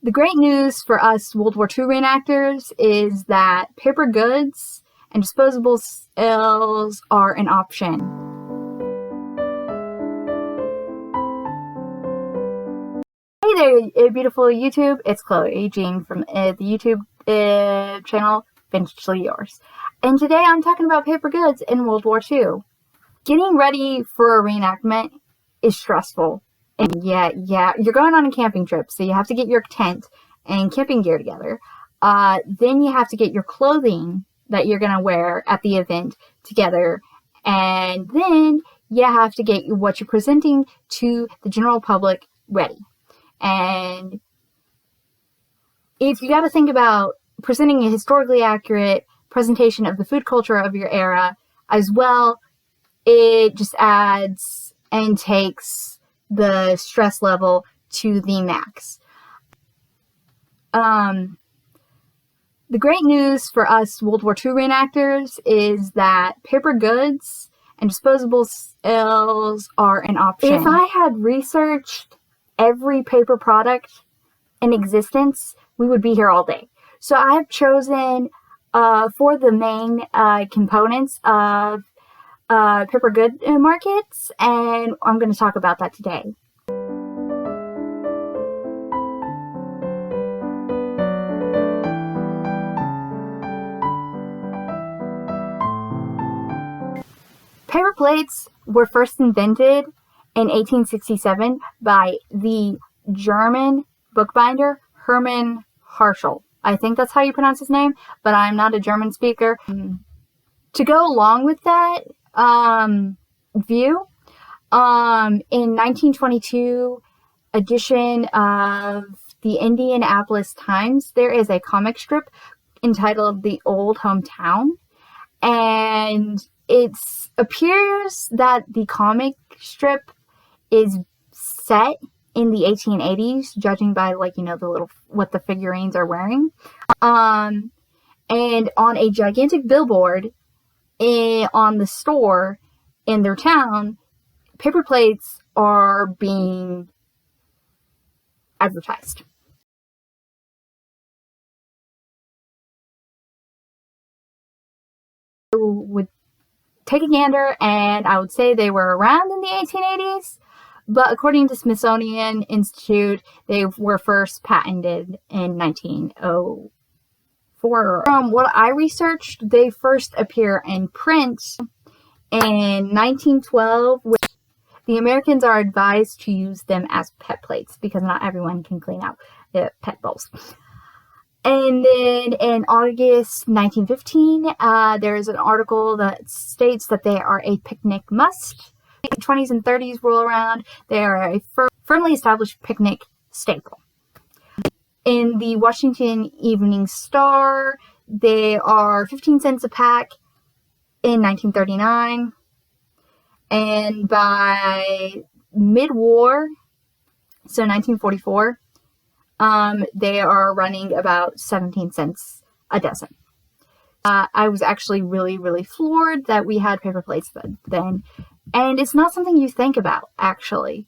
The great news for us World War II reenactors is that paper goods and disposables are an option. Hey there, beautiful YouTube. It's Chloe Jean from the YouTube channel, Vintagely Yours. And today I'm talking about paper goods in World War II. Getting ready for a reenactment is stressful. And yeah, you're going on a camping trip, so you have to get your tent and camping gear together. Then you have to get your clothing that you're going to wear at the event together. And then you have to get what you're presenting to the general public ready. And if you got to think about presenting a historically accurate presentation of the food culture of your era as well, it just adds and takes the stress level to the max. The great news for us World War II reenactors is that paper goods and disposables are an option. If I had researched every paper product in existence, we would be here all day. So I have chosen for the main components of paper good markets, and I'm going to talk about that today. Paper plates were first invented in 1867 by the German bookbinder Hermann Harschel. I think that's how you pronounce his name, but I'm not a German speaker. To go along with that view, in 1922 edition of the Indianapolis Times, there is a comic strip entitled The Old Hometown, and it appears that the comic strip is set in the 1880s, judging by what the figurines are wearing. And on a gigantic billboard on the store in their town, paper plates are being advertised. I would take a gander, and I would say they were around in the 1880s, but according to Smithsonian Institute, they were first patented in 1904. From what I researched, they first appear in print in 1912, which the Americans are advised to use them as pet plates because not everyone can clean out pet bowls. And then in August 1915, there's an article that states that they are a picnic must. The 20s and 30s roll around, they are a firmly established picnic staple. In the Washington Evening Star, they are 15 cents a pack in 1939. And by mid-war, so 1944, they are running about 17 cents a dozen. I was actually really floored that we had paper plates then. And it's not something you think about, actually,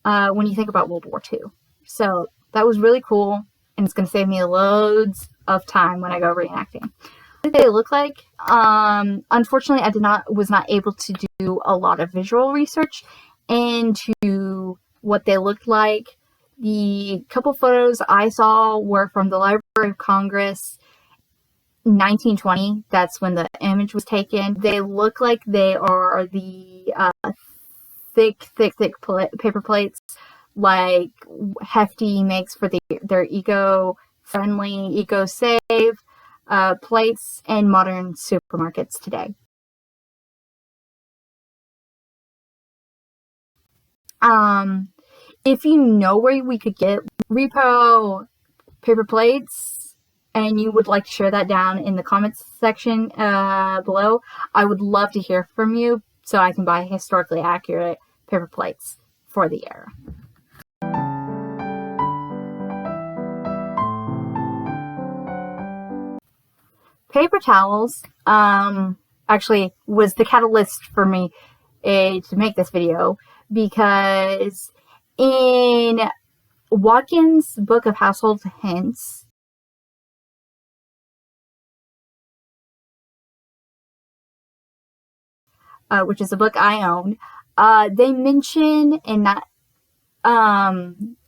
when you think about World War II. So that was really cool, and it's going to save me loads of time when I go reenacting. What did they look like? Unfortunately, I was not able to do a lot of visual research into what they looked like. The couple photos I saw were from the Library of Congress, 1920. That's when the image was taken. They look like they are the thick paper plates like Hefty makes for their eco-friendly, eco-safe plates in modern supermarkets today. If you know where we could get repo paper plates and you would like to share that down in the comments section below, I would love to hear from you so I can buy historically accurate paper plates for the era. Paper towels actually was the catalyst for me to make this video, because in Watkins' Book of Household Hints, which is a book I own, they mention in that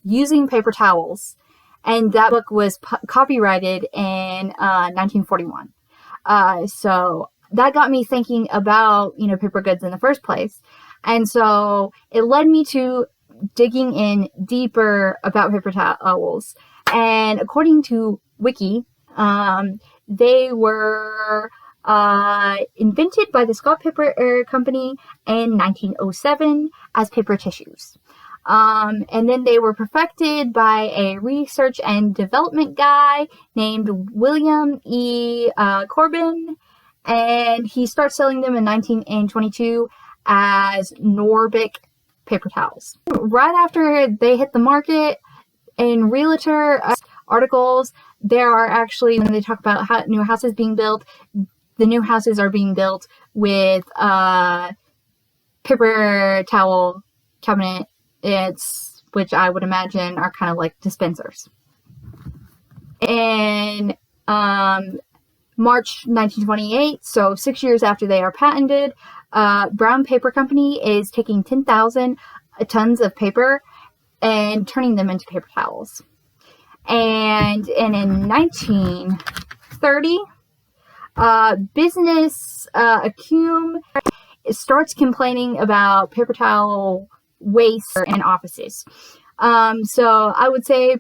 using paper towels, and that book was copyrighted in 1941. So that got me thinking about, paper goods in the first place. And so it led me to digging in deeper about paper towels. And according to Wiki, they were invented by the Scott Paper Company in 1907 as paper tissues. And then they were perfected by a research and development guy named William E. Corbin, and he starts selling them in 1922 as Norbic paper towels. Right after they hit the market, in realtor articles, there are actually, when they talk about how new houses being built, the new houses are being built with paper towel cabinet, which I would imagine are kind of like dispensers. In March 1928, so 6 years after they are patented, Brown Paper Company is taking 10,000 tons of paper and turning them into paper towels. And in 1930, business Acume starts complaining about paper towel waste in offices. So I would say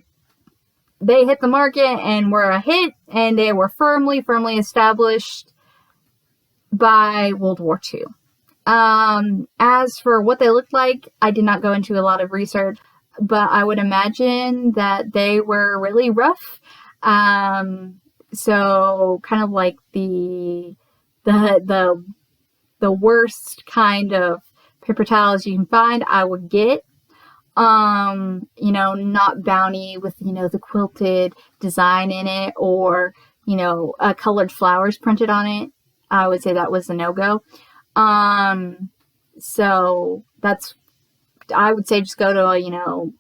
they hit the market and were a hit, and they were firmly established by World War II. As for what they looked like, I did not go into a lot of research, but I would imagine that they were really rough. So kind of like the worst kind of paper towels you can find, I would get. Not Bounty with, the quilted design in it, or, colored flowers printed on it. I would say that was a no-go. So I would say just go to,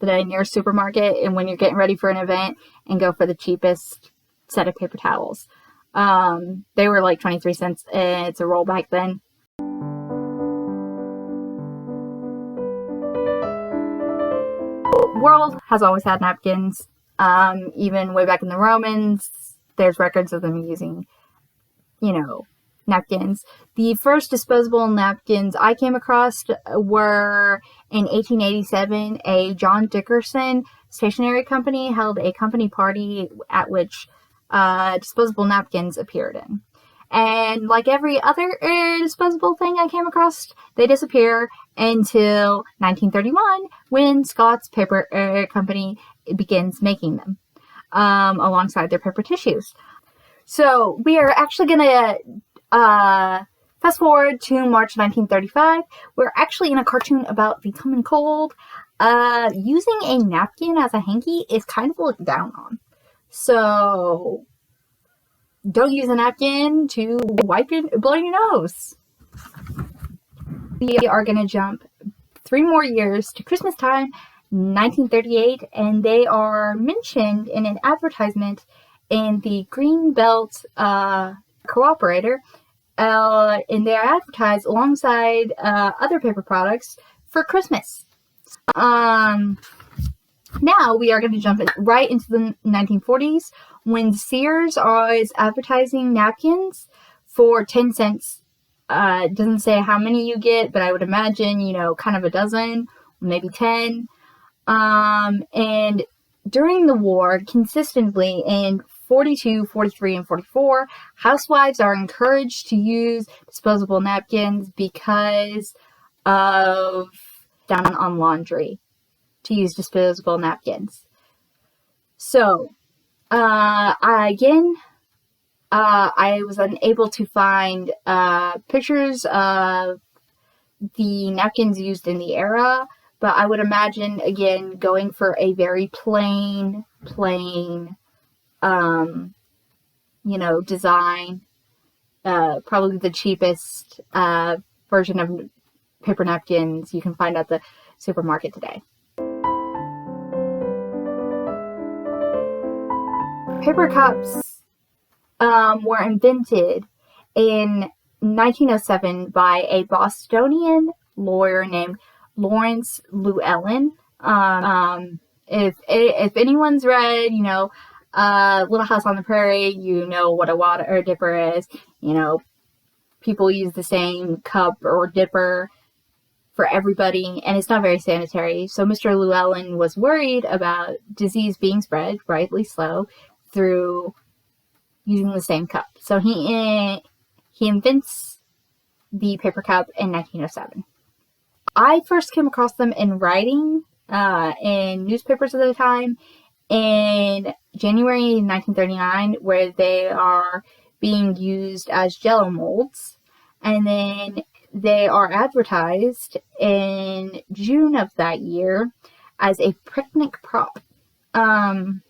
the nearest supermarket, and when you're getting ready for an event, and go for the cheapest set of paper towels. They were like 23 cents. It's a roll back then. World has always had napkins. Even way back in the Romans, there's records of them using, napkins. The first disposable napkins I came across were in 1887. A John Dickerson stationery company held a company party at which disposable napkins appeared in. And like every other disposable thing I came across, they disappear until 1931, when Scott's Paper Company begins making them alongside their paper tissues. So we are actually going to fast forward to March 1935. We're actually in a cartoon about the common cold. Using a napkin as a hanky is kind of looked down on. So don't use a napkin to blow your nose. We are going to jump 3 more years to Christmas time, 1938, and they are mentioned in an advertisement in the Greenbelt Cooperator, and they are advertised alongside other paper products for Christmas. Now we are going to jump right into the 1940s, when Sears is advertising napkins for 10 cents. It doesn't say how many you get, but I would imagine, kind of a dozen, maybe 10. And during the war, consistently in 42, 43, and 44, housewives are encouraged to use disposable napkins because of down on laundry, to use disposable napkins. So, I was unable to find pictures of the napkins used in the era, but I would imagine, again, going for a very plain, design, probably the cheapest version of paper napkins you can find at the supermarket today. paper cups were invented in 1907 by a Bostonian lawyer named Lawrence Llewellyn. If anyone's read, Little House on the Prairie, you know what a water dipper is. People use the same cup or dipper for everybody, and it's not very sanitary. So Mr. Llewellyn was worried about disease being spread, rightly so, through using the same cup. So he invents the paper cup in 1907. I first came across them in writing in newspapers at the time in January 1939, where they are being used as Jello molds, and then they are advertised in June of that year as a picnic prop. And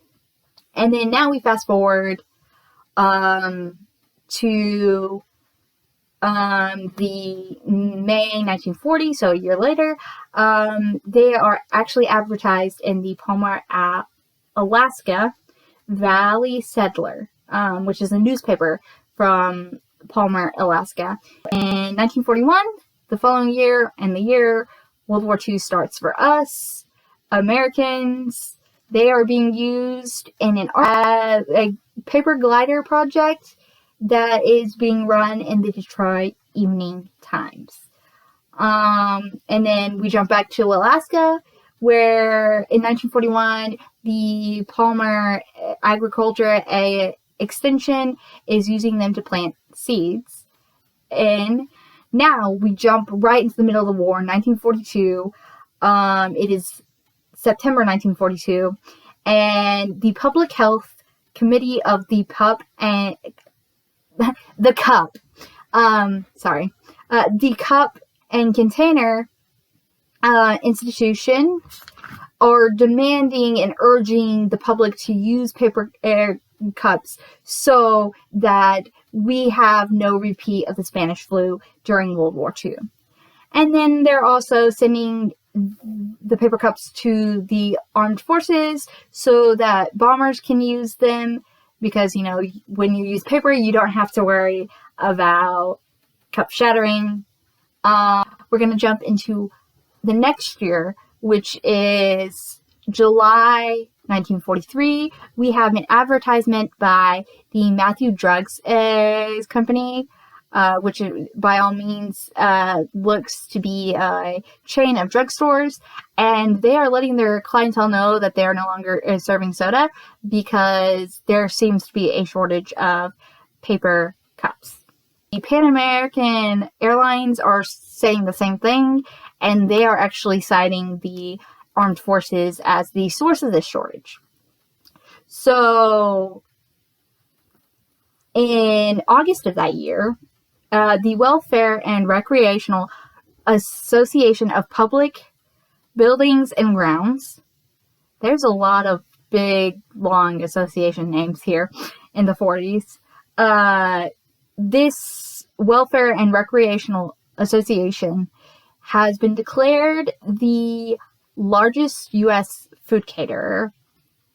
then now we fast forward to the May 1940, so a year later. They are actually advertised in the Palmer, Alaska Valley Settler, which is a newspaper from Palmer, Alaska. In 1941, the following year, and the year World War II starts for us, Americans, they are being used in a paper glider project that is being run in the Detroit Evening Times. And then we jump back to Alaska, where in 1941, the Palmer Agriculture Extension is using them to plant seeds. And now we jump right into the middle of the war, 1942. It is September 1942, and the Public Health Committee of the Cup and the Cup and Container Institution are demanding and urging the public to use paper cups so that we have no repeat of the Spanish flu during World War II. And then they're also sending the paper cups to the armed forces so that bombers can use them, because, when you use paper, you don't have to worry about cup shattering. We're going to jump into the next year, which is July 1943. We have an advertisement by the Matthew Drugs Company, which by all means looks to be a chain of drugstores, and they are letting their clientele know that they are no longer serving soda because there seems to be a shortage of paper cups. The Pan American Airlines are saying the same thing, and they are actually citing the armed forces as the source of this shortage. So in August of that year, the Welfare and Recreational Association of Public Buildings and Grounds, there's a lot of big, long association names here in the 40s. This Welfare and Recreational Association has been declared the largest U.S. food caterer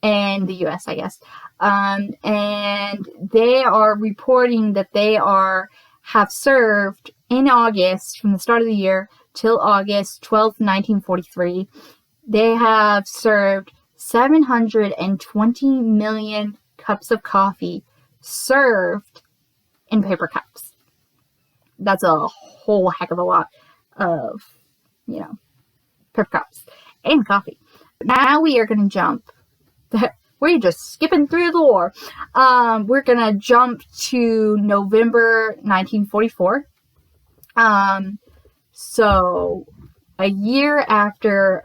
in the U.S., I guess. And they are reporting that they have served in August, from the start of the year till August 12th, 1943, they have served 720 million cups of coffee served in paper cups. That's a whole heck of a lot of, paper cups and coffee. Now we are going to jump. We're just skipping through the war. We're going to jump to November 1944. So a year after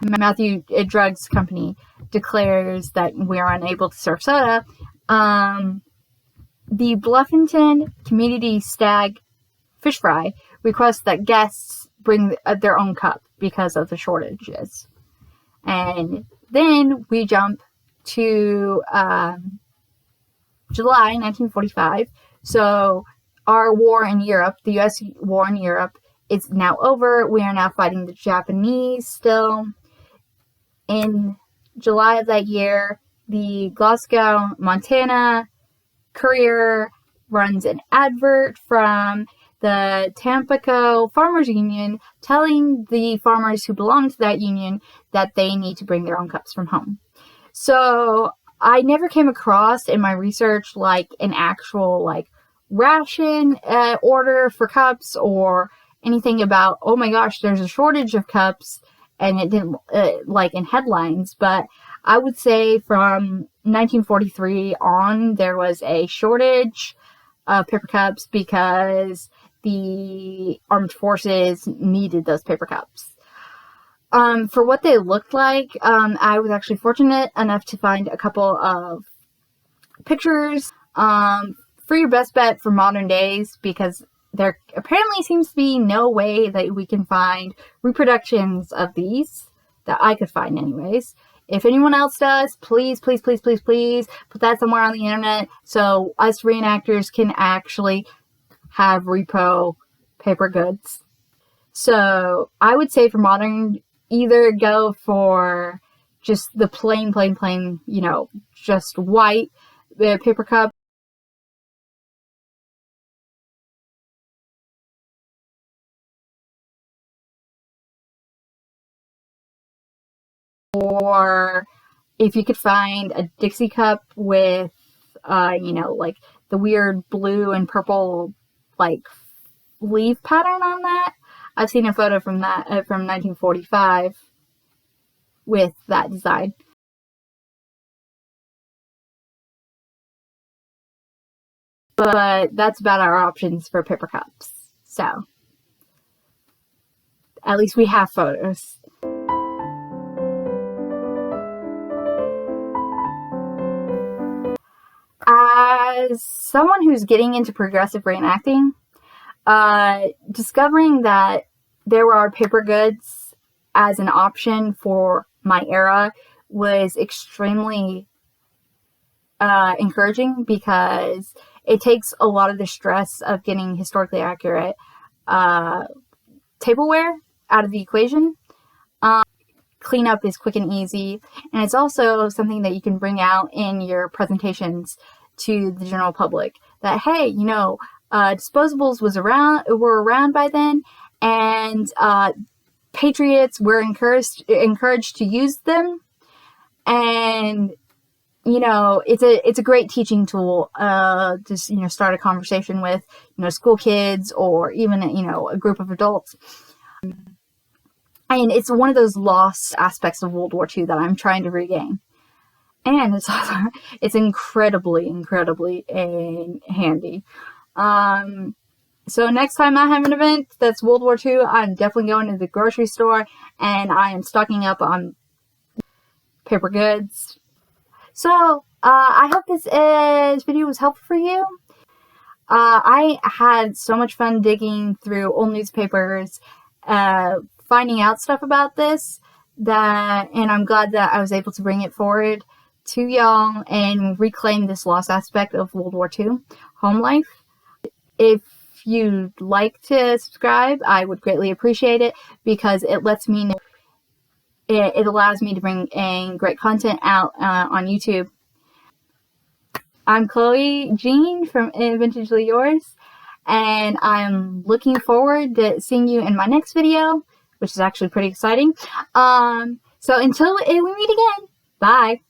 Matthew Drugs Company declares that we're unable to serve soda, the Bluffington Community Stag Fish Fry requests that guests bring their own cup because of the shortages. And then we jump to July 1945. So our war in Europe, the U.S. war in Europe, is now over. We are now fighting the Japanese still. In July of that year, the Glasgow, Montana Courier runs an advert from the Tampico Farmers Union telling the farmers who belong to that union that they need to bring their own cups from home. So I never came across in my research like an actual like ration order for cups or anything about, oh my gosh, there's a shortage of cups, and it didn't like in headlines. But I would say from 1943 on, there was a shortage of paper cups because the armed forces needed those paper cups. For what they looked like, I was actually fortunate enough to find a couple of pictures for your best bet for modern days, because there apparently seems to be no way that we can find reproductions of these that I could find anyways. If anyone else does, please, please, please, please, please put that somewhere on the internet so us reenactors can actually have repo paper goods. So I would say for modern, either go for just the plain, you know, just white paper cup, or if you could find a Dixie cup with, you know, like the weird blue and purple, like, leaf pattern on that. I've seen a photo from that, from 1945 with that design. But that's about our options for paper cups. So, at least we have photos. As someone who's getting into progressive reenacting, discovering that there are paper goods as an option for my era was extremely encouraging, because it takes a lot of the stress of getting historically accurate tableware out of the equation. Cleanup is quick and easy, and it's also something that you can bring out in your presentations to the general public, that hey, you know, disposables were around by then, and patriots were encouraged to use them, and you know, it's a great teaching tool. Just, you know, start a conversation with, you know, school kids or even, you know, a group of adults. And it's one of those lost aspects of World War II that I'm trying to regain. And it's incredibly handy. So next time I have an event that's World War II, I'm definitely going to the grocery store and I am stocking up on paper goods. So, I hope this video was helpful for you. I had so much fun digging through old newspapers, finding out stuff about this, and I'm glad that I was able to bring it forward to y'all and reclaim this lost aspect of World War II home life. If you'd like to subscribe, I would greatly appreciate it, because it lets me know, it allows me to bring in great content out on YouTube. I'm Chloe Jean from Vintagely Yours, and I'm looking forward to seeing you in my next video, which is actually pretty exciting. So until we meet again, bye!